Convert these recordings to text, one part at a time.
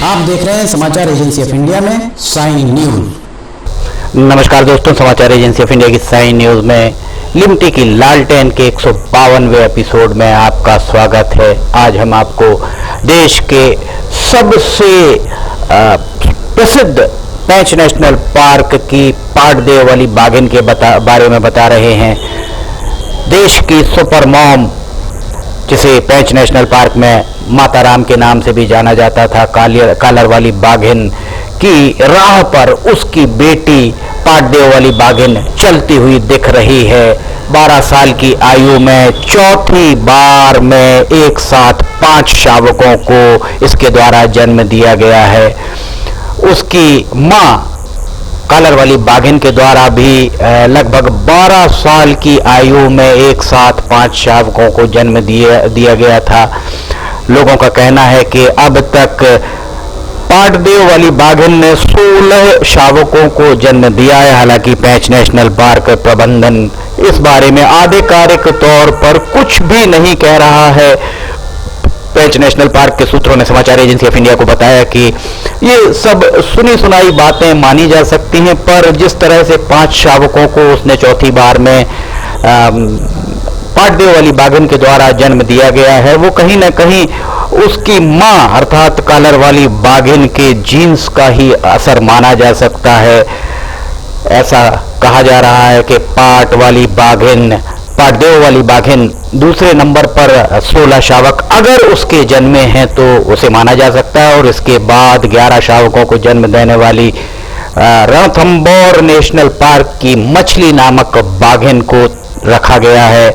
आप देख रहे हैं समाचार एजेंसी ऑफ इंडिया में साइन न्यूज। नमस्कार दोस्तों, समाचार एजेंसी ऑफ इंडिया की साइन न्यूज में लिमटी की लालटेन के 152वें एपिसोड में आपका स्वागत है। आज हम आपको देश के सबसे प्रसिद्ध पेंच नेशनल पार्क की पाटदेव वाली बाघिन के बारे में बता रहे हैं। देश की सुपर मॉम, जिसे पेंच नेशनल पार्क में माता राम के नाम से भी जाना जाता था, कालर वाली बाघिन की राह पर उसकी बेटी पाटदेव वाली बाघिन चलती हुई दिख रही है। 12 साल की आयु में चौथी बार में एक साथ 5 शावकों को इसके द्वारा जन्म दिया गया है। उसकी माँ कालर वाली बाघिन के द्वारा भी लगभग 12 साल की आयु में एक साथ 5 शावकों को जन्म दिया गया था। लोगों का कहना है कि अब तक पाटदेव वाली बाघिन ने 16 शावकों को जन्म दिया है। हालांकि पेंच नेशनल पार्क प्रबंधन इस बारे में आधिकारिक तौर पर कुछ भी नहीं कह रहा है। पेंच नेशनल पार्क के सूत्रों ने समाचार एजेंसी ऑफ इंडिया को बताया कि ये सब सुनी सुनाई बातें मानी जा सकती हैं, पर जिस तरह से 5 शावकों को उसने चौथी बार में पाटदेव वाली बाघिन के द्वारा जन्म दिया गया है, वो कहीं ना कहीं उसकी मां अर्थात कालर वाली बाघिन के जीन्स का ही असर माना जा सकता है। ऐसा कहा जा रहा है कि पाटदेव वाली बाघिन दूसरे नंबर पर 16 शावक अगर उसके जन्मे हैं तो उसे माना जा सकता है, और इसके बाद 11 शावकों को जन्म देने वाली रणथंबोर नेशनल पार्क की मछली नामक बाघिन को रखा गया है।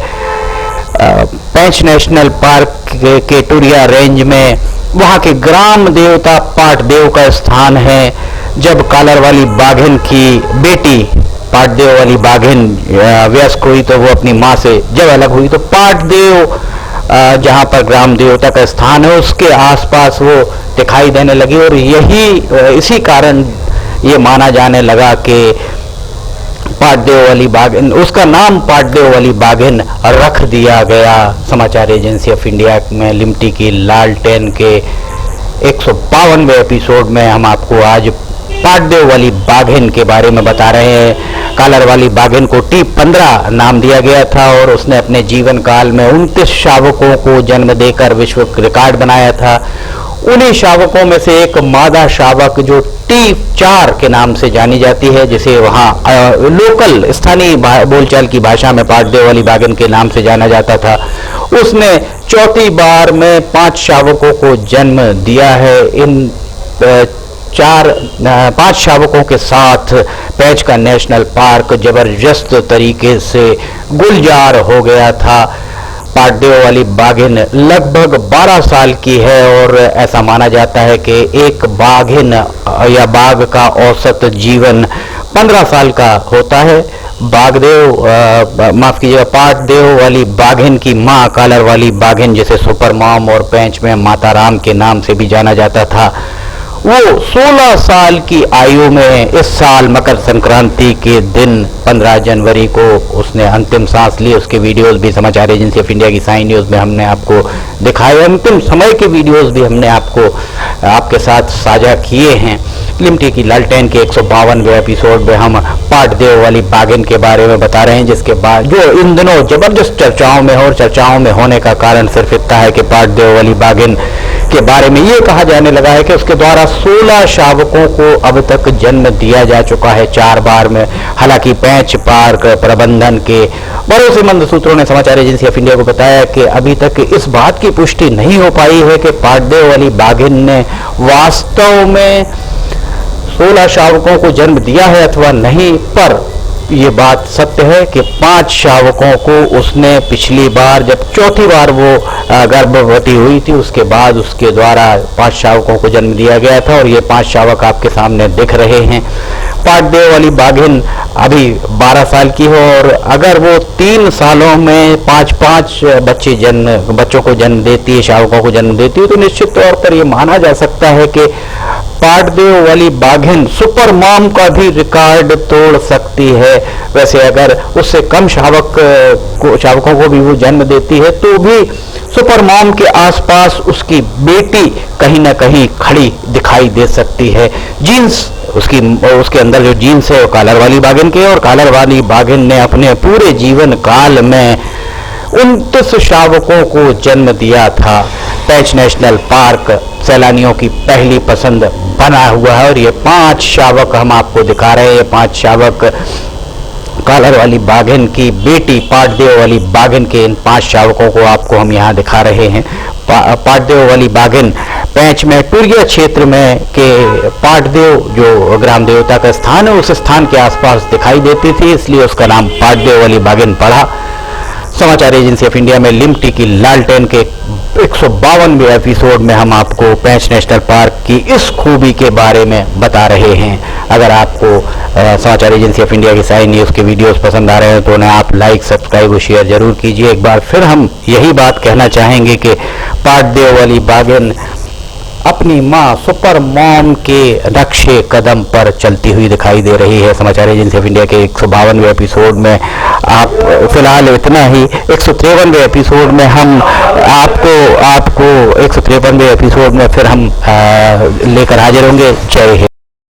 पेंच नेशनल पार्क के टूरिया रेंज में वहां के ग्राम देवता पाटदेव का स्थान है। जब कालर वाली बाघिन की बेटी पाटदेव वाली बाघिन वयस्क हुई तो वो अपनी माँ से जब अलग हुई तो पाटदेव जहाँ पर ग्राम देवता का स्थान है उसके आसपास वो दिखाई देने लगी, और इसी कारण ये माना जाने लगा कि पाटदेव वाली बाघिन, उसका नाम पाटदेव वाली बाघिन रख दिया गया। समाचार एजेंसी ऑफ इंडिया में लिमटी की लालटेन के 152वें एपिसोड में हम आपको आज पाटदेव वाली बाघिन के बारे में बता रहे हैं। कालर वाली बाघिन को T15 नाम दिया गया था और उसने अपने जीवन काल में 29 शावकों को जन्म देकर विश्व रिकॉर्ड बनाया था। उन्हीं शावकों में से एक मादा शावक जो T4 के नाम से जानी जाती है, जिसे वहाँ लोकल स्थानीय बोलचाल की भाषा में पाटदेव वाली बाघिन के नाम से जाना जाता था, उसने चौथी बार में 5 शावकों को जन्म दिया है। इन 5 शावकों के साथ पेंच का नेशनल पार्क जबरदस्त तरीके से गुलजार हो गया था। पाटदेव वाली बाघिन लगभग 12 साल की है और ऐसा माना जाता है कि एक बाघिन या बाघ का औसत जीवन 15 साल का होता है। पाटदेव वाली बाघिन की मां कालर वाली बाघिन, जिसे सुपर मॉम और पेंच में माता राम के नाम से भी जाना जाता था, वो 16 साल की आयु में इस साल मकर संक्रांति के दिन 15 जनवरी को उसने अंतिम सांस ली। उसके वीडियोस भी समाचार एजेंसी ऑफ इंडिया की साइन न्यूज में हमने आपको दिखाए। अंतिम समय के वीडियोस भी हमने आपके साथ साझा किए हैं। लिमटी की लालटेन के 152वें एपिसोड में हम पाटदेव वाली बाघिन के बारे में बता रहे हैं, जिसके बाद जो इन दिनों जबरदस्त चर्चाओं में है, और चर्चाओं में होने का कारण सिर्फ इतना है कि पाटदेव वाली बाघिन के बारे में ये कहा जाने लगा है कि उसके द्वारा 16 शावकों को अब तक जन्म दिया जा चुका है 4 बार में। हालांकि पेंच पार्क प्रबंधन के भरोसेमंद सूत्रों ने समाचार एजेंसी ऑफ इंडिया को बताया कि अभी तक इस बात की पुष्टि नहीं हो पाई है कि पाटदेव वाली बाघिन ने वास्तव में 16 शावकों को जन्म दिया है अथवा नहीं, पर ये बात सत्य है कि 5 शावकों को उसने पिछली बार जब चौथी बार वो गर्भवती हुई थी उसके बाद उसके द्वारा 5 शावकों को जन्म दिया गया था, और ये 5 शावक आपके सामने दिख रहे हैं। पाटदेव वाली बाघिन अभी 12 साल की हो, और अगर वो 3 सालों में 5-5 बच्चों को जन्म देती है, शावकों को जन्म देती है, तो निश्चित तौर पर ये माना जा सकता है कि पाटदेव वाली बाघिन सुपर मॉम का भी रिकॉर्ड तोड़ सकती है। वैसे अगर उससे कम शावकों को भी वो जन्म देती है तो भी सुपर मॉम के आसपास उसकी बेटी कहीं ना कहीं खड़ी दिखाई दे सकती है। जीन्स उसके अंदर जो जीन्स है वो कालर वाली बाघिन के, और कालर वाली बाघिन ने अपने पूरे जीवन काल में 29 शावकों को जन्म दिया था। पेंच नेशनल पार्क सैलानियों की पहली पसंद बना हुआ है और ये 5 शावक हम आपको दिखा रहे हैं। ये 5 शावक कालर वाली बाघिन की बेटी पाटदेव वाली बाघिन के इन 5 शावकों को आपको हम यहाँ दिखा रहे हैं। पाटदेव वाली बाघिन पेंच में टूरिया क्षेत्र में के पाटदेव जो ग्राम देवता का स्थान है उस स्थान के आसपास दिखाई देती थी, इसलिए उसका नाम पाटदेव वाली बाघिन पड़ा। समाचार एजेंसी ऑफ इंडिया में लिमटी की लालटेन के 152वें एपिसोड में हम आपको पेंच नेशनल पार्क की इस खूबी के बारे में बता रहे हैं। अगर आपको समाचार एजेंसी ऑफ इंडिया की सारी न्यूज़ के वीडियोस पसंद आ रहे हैं तो उन्हें आप लाइक, सब्सक्राइब और शेयर जरूर कीजिए। एक बार फिर हम यही बात कहना चाहेंगे कि पाटदेव वाली बाघिन अपनी माँ सुपर मॉम के नक्शे कदम पर चलती हुई दिखाई दे रही है। समाचार एजेंसी ऑफ इंडिया के 152वें एपिसोड में आप फिलहाल इतना ही। 153वें एपिसोड में हम आपको 153वें एपिसोड में फिर हम लेकर हाजिर होंगे। जय हिंद।